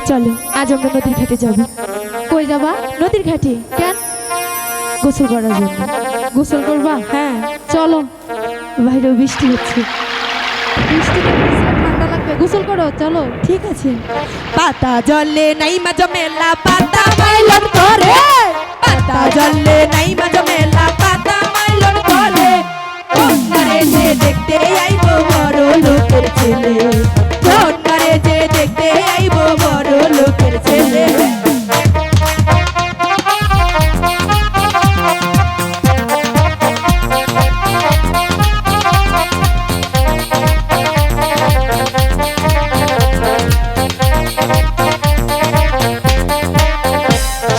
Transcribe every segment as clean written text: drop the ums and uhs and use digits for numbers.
চলো আজ আমরা নদীর ঘাটে যাব। কই যাবা? নদীর ঘাটে। কেন? গোসল করার জন্য। গোসল করবা? হ্যাঁ চলো। বাইরেও বৃষ্টি হচ্ছে। বৃষ্টিতে ভিজলে ঠান্ডা লাগবে, গোসল করো, চলো। ঠিক আছে। পাতা জলে নাই মাজা মেলা পাতা মাইলন করে, পাতা জলে নাই মাজা মেলা পাতা মাইলন করে, কন্যারে যে দেখতে আইবো বড় লোকের ছেলে, কন্যারে যে দেখতে আইবো বড় লোকের ছেলে।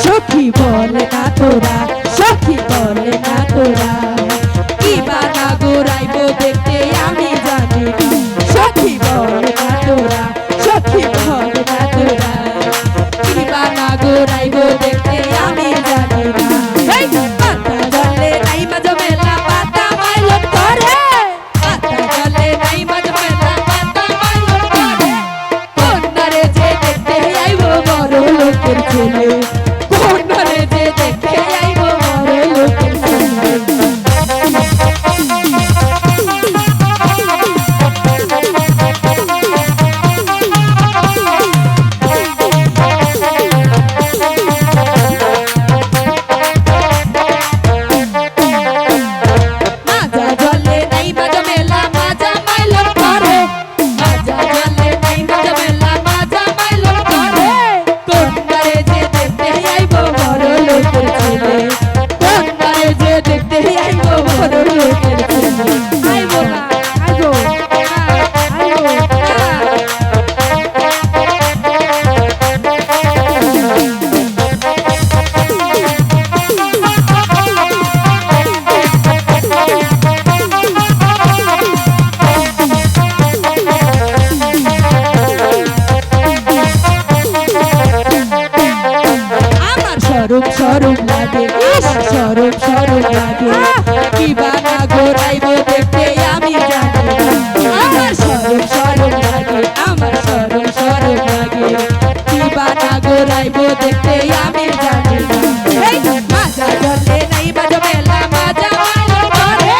সখী বলে না তোরা, সখী বলে না তোরা, কি বানা গোরাইবো দেখতে আমি জানি না। সখী বলে না তোরা, সখী বলে না তোরা, কি বানা গোরাইবো দেখতে আমি জানি না। পাতা জলে নাই মাজা মেলা পাতা মাইলন করে, পাতা জলে নাই মাজা মেলা পাতা মাইলন করে, কন্যারে যে দেখতে আইবো বড় লোকের ছেলে, কন্যারে যে দেখতে আইবো বড় লোকের ছেলে। মাজা জলে নাই মাজা মেলা মাজা মাইলন করে, মাজা জলে নাই মাজা মেলা মাজা মাইলন করে, কন্যারে যে দেখতে আইবো বড় লোকের ছেলে, কন্যারে যে দেখতে আইবো বড় লোকের ছেলে। আইবো না, আইবো না, আইবো না। আমার সরম সরম লাগে, ইস সরম সরম লাগে, কি বানা গোরাইবো দেখতে আমি জানি না। আমার সরম সরম লাগে, আমার সরম সরম লাগে, কি বানা গোরাইবো দেখতে আমি জানি না। এই মাজা জলে নাই মাজা মেলা মাজা মাইলন করে,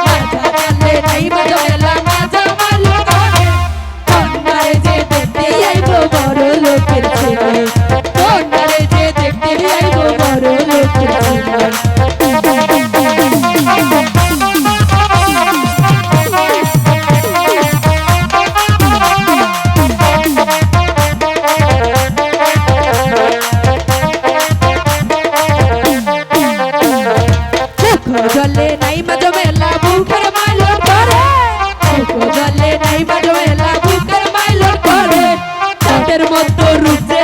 মাজা জলে নাই মাজা মেলা মাজা মাইলন করে, কন্যারে যে দেখতে আইবো বড় লোকের ছেলে, কন্যারে যে দেখতে আইবো বড় লোকের ছেলে। জলে নাই মাজা মেলা বুকের মাইলন করে, জলে নাই মাজা মেলা বুকের মাইলন করে, ঠোঁটের মতো রূপ যে